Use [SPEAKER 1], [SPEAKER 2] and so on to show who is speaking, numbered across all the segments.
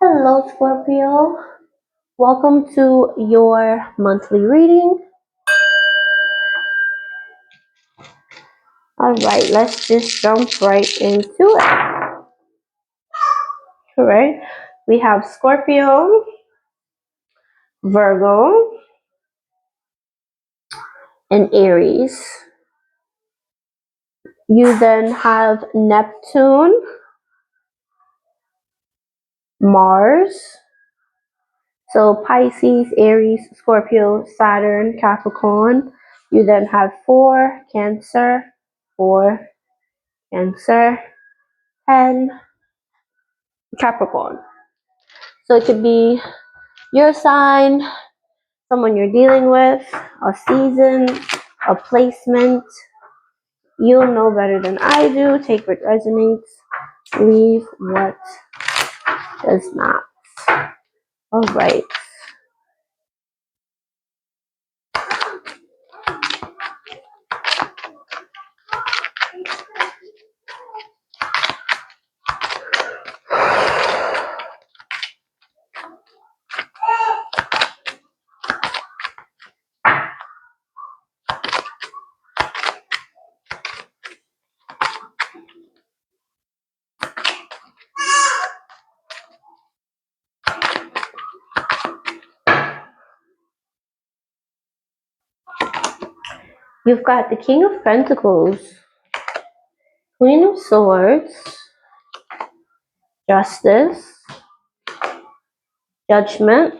[SPEAKER 1] Hello, Scorpio. Welcome to your monthly reading. All right, let's just jump right into it. All right, we have Scorpio, Virgo, and Aries. You then have Neptune, Mars. So Pisces, Aries, Scorpio, Saturn, Capricorn. You then have four, Cancer, and Capricorn. So it could be your sign, someone you're dealing with, a season, a placement. You'll know better than I do. Take what resonates, leave what does not. All right. You've got the King of Pentacles, Queen of Swords, Justice, Judgment,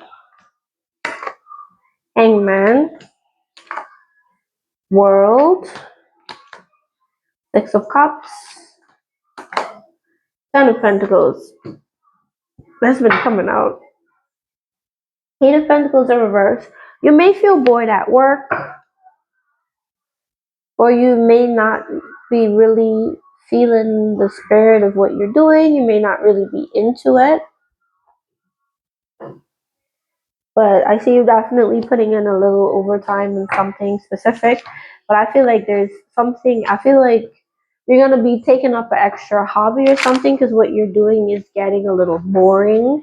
[SPEAKER 1] Hangman, World, Six of Cups, Ten of Pentacles. That's been coming out. Eight of Pentacles in reverse. You may feel bored at work, or you may not be really feeling the spirit of what you're doing. You may not really be into it. But I see you definitely putting in a little overtime in something specific. But I feel like there's something, I feel like you're going to be taking up an extra hobby or something because what you're doing is getting a little boring.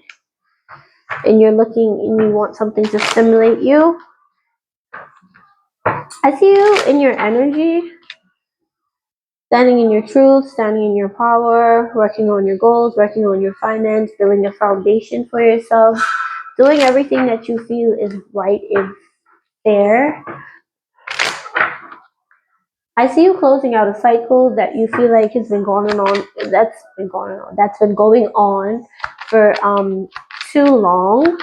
[SPEAKER 1] And you're looking and you want something to stimulate you. I see you in your energy, standing in your truth, standing in your power, working on your goals, working on your finance, building a foundation for yourself, doing everything that you feel is right and fair. I see you closing out a cycle that you feel like has been going on. That's been going on for too long.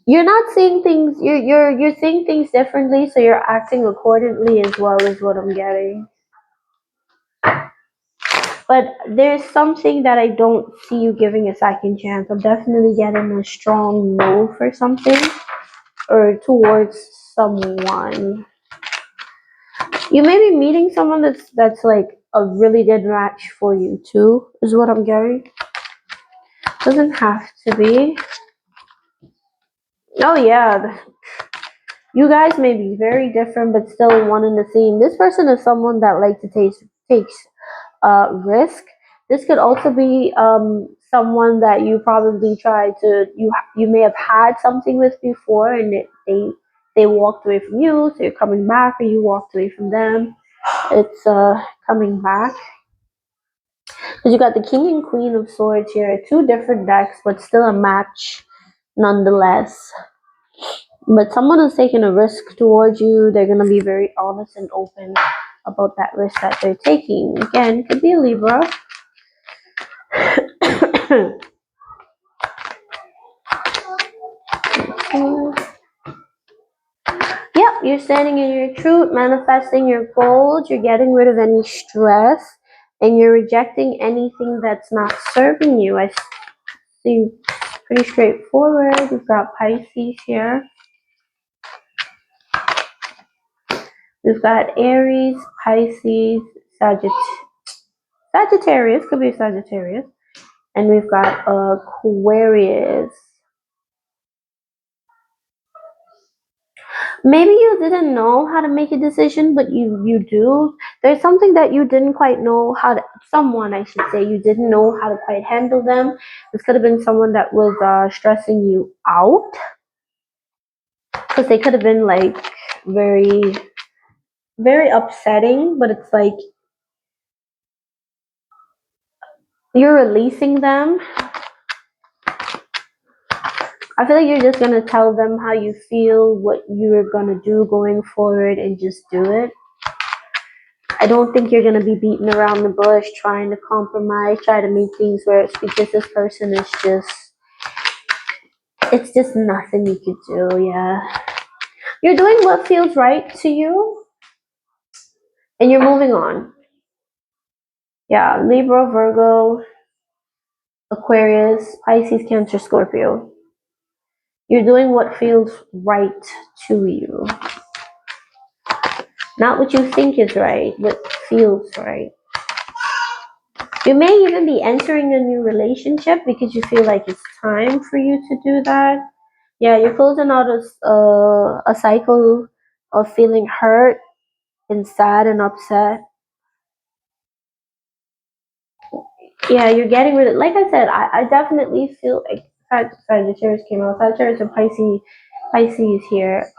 [SPEAKER 1] You're not seeing things. You're seeing things differently, so you're acting accordingly as well, is what I'm getting. But there's something that I don't see you giving a second chance. I'm definitely getting a strong no for something or towards someone. You may be meeting someone that's like a really good match for you too, is what I'm getting. Doesn't have to be. Oh yeah. You guys may be very different but still one and the same. This person is someone that likes to takes risk. This could also be someone that you probably tried to you may have had something with before and they walked away from you, so you're coming back, or you walked away from them. It's coming back. Because you got the King and Queen of Swords here, two different decks, but still a match nonetheless. But someone is taking a risk towards you. They're going to be very honest and open about that risk that they're taking. Again, could be a Libra. Yep, you're standing in your truth, manifesting your goals. You're getting rid of any stress, and you're rejecting anything that's not serving you. I see pretty straightforward. We've got Pisces here. We've got Aries, Pisces, Sagittarius, could be Sagittarius. And we've got Aquarius. Maybe you didn't know how to make a decision, but you do. There's something that you didn't quite know how to, someone I should say, you didn't know how to quite handle them. This could have been someone that was stressing you out, because they could have been like very, very upsetting, but it's like you're releasing them. I feel like you're just gonna tell them how you feel, what you're gonna do going forward, and just do it. I don't think you're gonna be beating around the bush trying to compromise, try to make things worse, because this person is just, it's just nothing you could do, yeah. You're doing what feels right to you, and you're moving on. Yeah, Libra, Virgo, Aquarius, Pisces, Cancer, Scorpio. You're doing what feels right to you. Not what you think is right, what feels right. You may even be entering a new relationship because you feel like it's time for you to do that. Yeah, you're closing out a cycle of feeling hurt and sad and upset. Yeah, you're getting rid of, like I said, I definitely feel like Sagittarius came out. Sagittarius and Pisces here.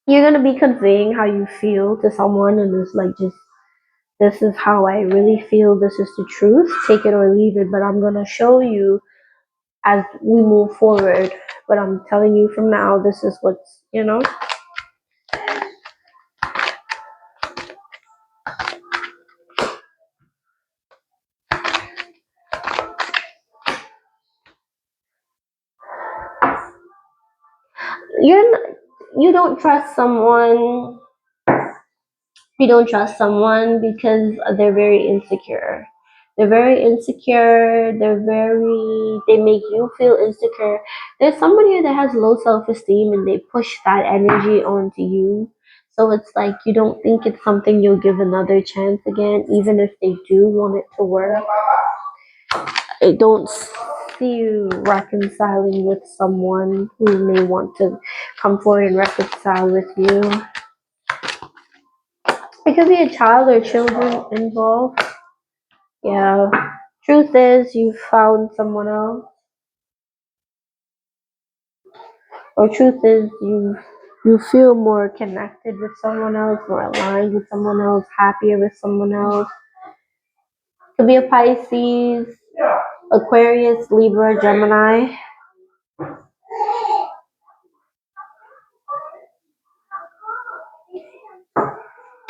[SPEAKER 1] You're gonna be conveying how you feel to someone, and it's like, just, this is how I really feel. This is the truth. Take it or leave it. But I'm gonna show you as we move forward. But I'm telling you from now, this is what's, you're not, you don't trust someone. You don't trust someone because they're very insecure. They're very insecure. They make you feel insecure. There's somebody that has low self-esteem and they push that energy onto you. So it's like you don't think it's something you'll give another chance again, even if they do want it to work. I don't see you reconciling with someone who may want to come forward and reconcile with you. It could be a child or children involved. Yeah. Truth is, you found someone else. Or truth is, you feel more connected with someone else, more aligned with someone else, happier with someone else. Could be a Pisces, Aquarius, Libra, Gemini.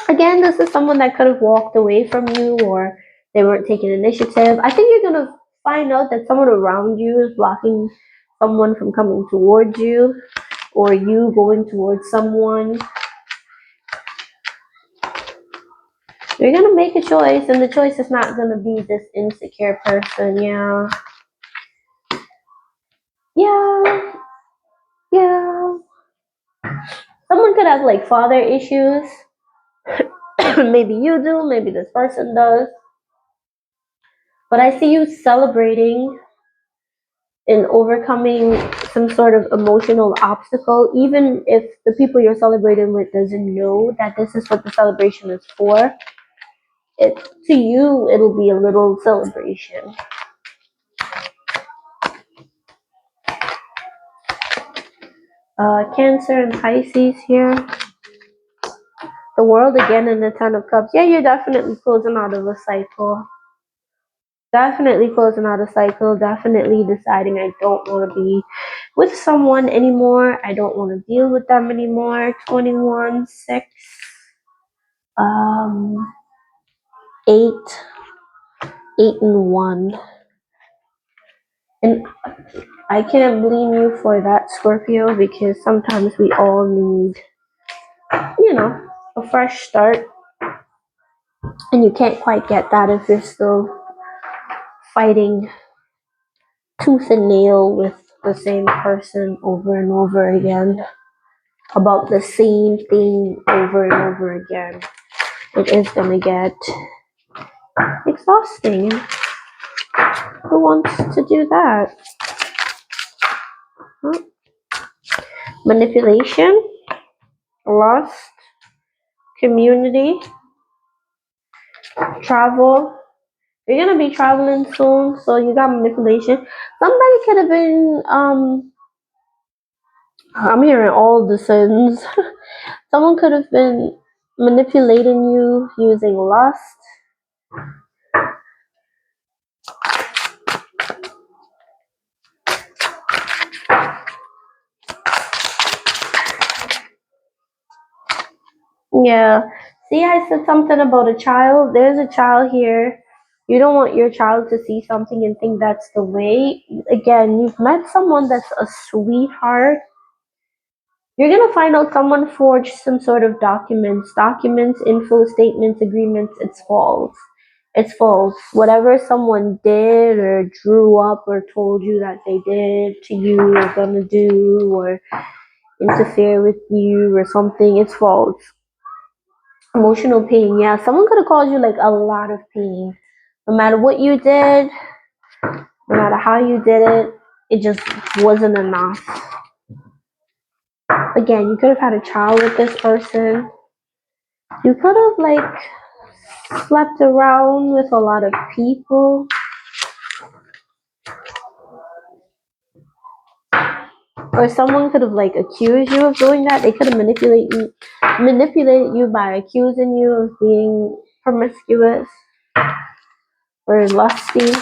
[SPEAKER 1] Again, this is someone that could have walked away from you, or they weren't taking initiative. I think you're gonna find out that someone around you is blocking someone from coming towards you, or you going towards someone. You're gonna make a choice, and the choice is not gonna be this insecure person. Yeah, yeah, yeah. Someone could have like father issues. Maybe you do, maybe this person does. But I see you celebrating and overcoming some sort of emotional obstacle, even if the people you're celebrating with doesn't know that this is what the celebration is for. It, to you, it'll be a little celebration. Cancer and Pisces here. The World again and the Ten of Cups. Yeah, you're definitely closing out of a cycle. Definitely closing out a cycle. Definitely deciding I don't want to be with someone anymore. I don't want to deal with them anymore. 21, 6, 8, 8 and 1. And I can't blame you for that, Scorpio, because sometimes we all need, a fresh start. And you can't quite get that if you're still fighting tooth and nail with the same person over and over again, about the same thing over and over again. It is gonna get exhausting. Who wants to do that? Huh? Manipulation, lust, community. Travel. You're gonna be traveling soon, so you got manipulation. Somebody could have been I'm hearing all the sins. Someone could have been manipulating you using lust. Yeah. See, I said something about a child. There's a child here. You don't want your child to see something and think that's the way. Again, you've met someone that's a sweetheart. You're gonna find out someone forged some sort of documents, info statements, agreements. It's false. It's false. Whatever someone did or drew up or told you that they did to you or gonna do or interfere with you or something, it's false. Emotional pain, yeah. Someone could have caused you like a lot of pain. No matter what you did, no matter how you did it, it just wasn't enough. Again, you could have had a child with this person. You could have like slept around with a lot of people. Or someone could have like accused you of doing that. They could have manipulated you by accusing you of being promiscuous or lusty.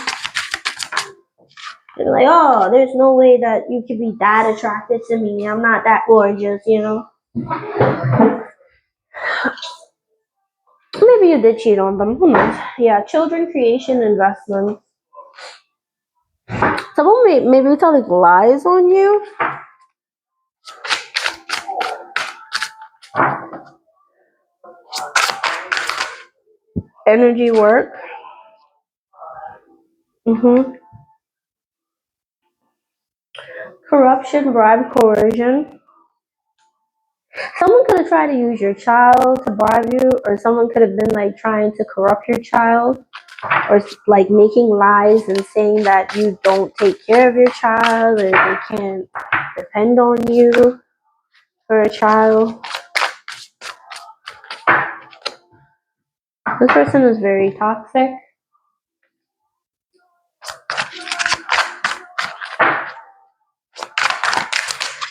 [SPEAKER 1] They're like, oh, there's no way that you could be that attracted to me. I'm not that gorgeous, you know. Maybe you did cheat on them. Who knows? Yeah, children creation investment. Someone maybe telling lies on you. Energy work. Mm-hmm. Corruption, bribe, coercion. Someone could have tried to use your child to bribe you, or someone could have been like trying to corrupt your child, or like making lies and saying that you don't take care of your child, or they can't depend on you for a child. This person is very toxic.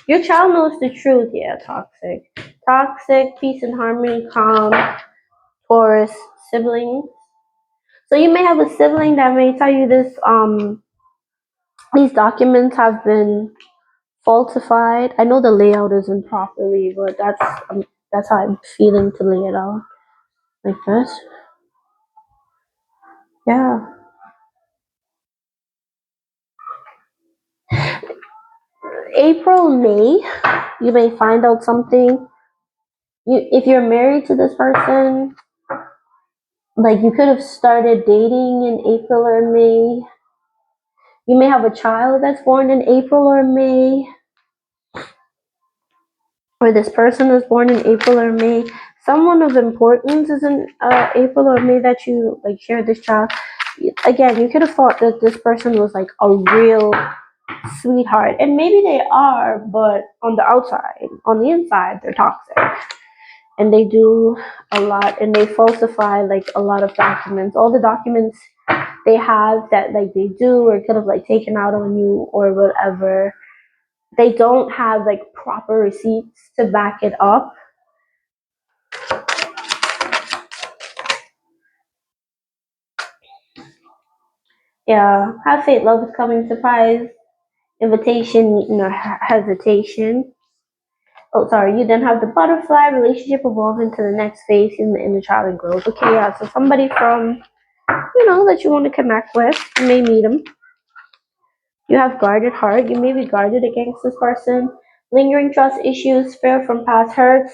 [SPEAKER 1] Your child knows the truth, yeah, toxic. Toxic, peace and harmony, calm, Taurus, siblings. So you may have a sibling that may tell you this, these documents have been falsified. I know the layout isn't properly, but that's how I'm feeling to lay it out. Like this. Yeah. April, May, you may find out something. If you're married to this person, like you could have started dating in April or May. You may have a child that's born in April or May, or this person is born in April or May. Someone of importance is in April or May that you like share this child. Again, you could have thought that this person was like a real sweetheart, and maybe they are, but on the outside, on the inside, they're toxic, and they do a lot, and they falsify like a lot of documents. All the documents they have that like they do or could have like taken out on you or whatever, they don't have like proper receipts to back it up. Yeah, have faith, love is coming, surprise, invitation, hesitation. Oh, sorry, you then have the butterfly, relationship evolving to the next phase in the child and growth. Okay, yeah, so somebody from, that you want to connect with, you may meet them. You have guarded heart, you may be guarded against this person. Lingering trust issues, fear from past hurts,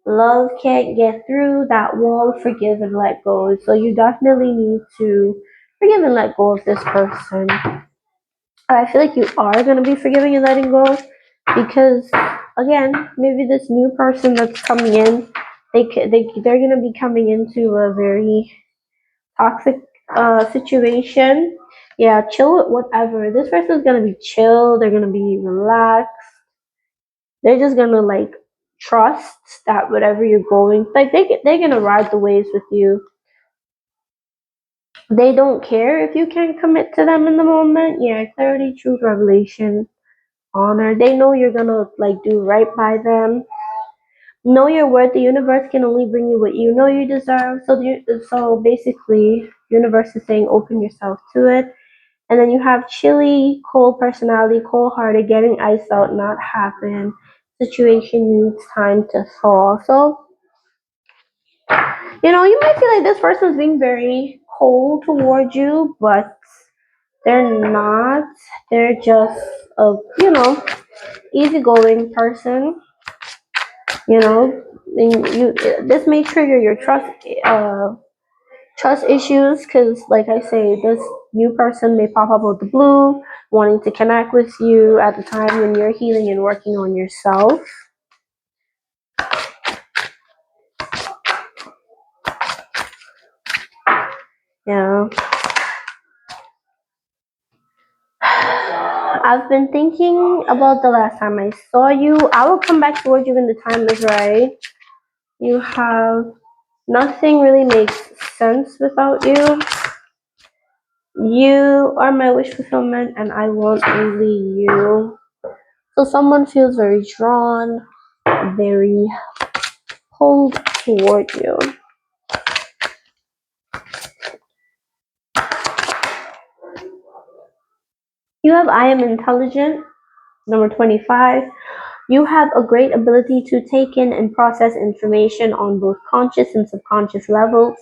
[SPEAKER 1] love can't get through that wall, forgive and let go. So you definitely need to forgive and let go of this person. I feel like you are going to be forgiving and letting go because, again, maybe this new person that's coming in, they're going to be coming into a very toxic situation. Yeah, chill with whatever. This person's going to be chill. They're going to be relaxed. They're just going to like trust that whatever you're going, like they're going to ride the waves with you. They don't care if you can't commit to them in the moment. Yeah, clarity, truth, revelation, honor. They know you're gonna like do right by them. Know your worth. The universe can only bring you what you know you deserve. So basically, universe is saying open yourself to it. And then you have chilly, cold personality, cold hearted, getting iced out, not happen. Situation needs time to thaw. So you might feel like this person's being very cold towards you, but they're not. They're just a easygoing person. You know, and this may trigger your trust issues because, like I say, this new person may pop up out the blue, wanting to connect with you at the time when you're healing and working on yourself. Yeah. I've been thinking about the last time I saw you. I will come back towards you when the time is right. You have nothing really makes sense without you. You are my wish fulfillment, and I want only you. So someone feels very drawn, very pulled toward you. You have I am intelligent, number 25. You have a great ability to take in and process information on both conscious and subconscious levels.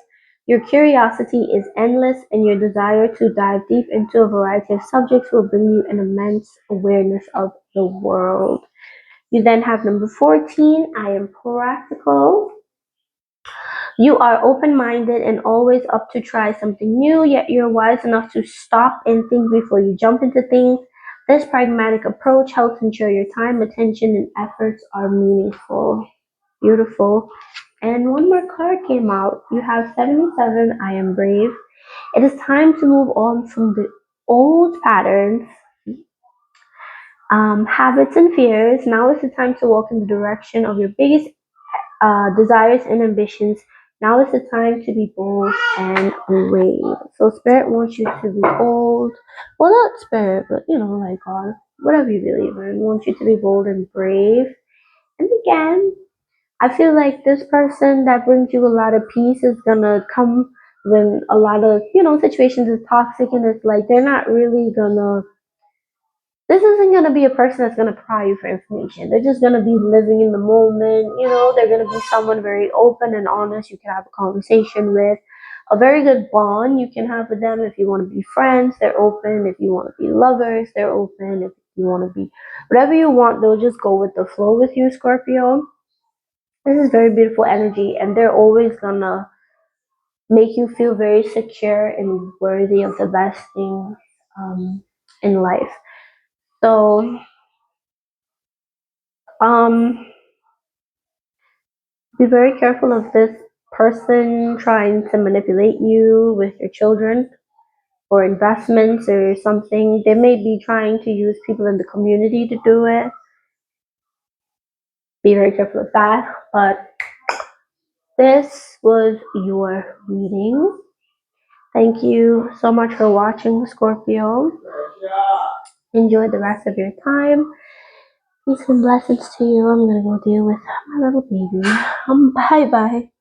[SPEAKER 1] Your curiosity is endless, and your desire to dive deep into a variety of subjects will bring you an immense awareness of the world. You then have number 14. I am practical. You are open minded and always up to try something new, yet you're wise enough to stop and think before you jump into things. This pragmatic approach helps ensure your time, attention, and efforts are meaningful. Beautiful. And one more card came out. You have 77. I am brave. It is time to move on from the old patterns, habits, and fears. Now is the time to walk in the direction of your biggest desires and ambitions. Now is the time to be bold and brave. So Spirit wants you to be bold. Well, not Spirit, but like God, whatever you believe in, wants you to be bold and brave. And again, I feel like this person that brings you a lot of peace is gonna come when a lot of situations is toxic, and it's like they're not really gonna this isn't going to be a person that's going to pry you for information. They're just going to be living in the moment. They're going to be someone very open and honest. You can have a conversation with, a very good bond you can have with them. If you want to be friends, they're open. If you want to be lovers, they're open. If you want to be whatever you want, they'll just go with the flow with you, Scorpio. This is very beautiful energy, and they're always going to make you feel very secure and worthy of the best things in life. So, um, be very careful of this person trying to manipulate you with your children or investments or something. They may be trying to use people in the community to do it. Be very careful of that. But this was your reading. Thank you so much for watching, Scorpio. Enjoy the rest of your time. Peace and blessings to you. I'm gonna go deal with my little baby. Bye bye.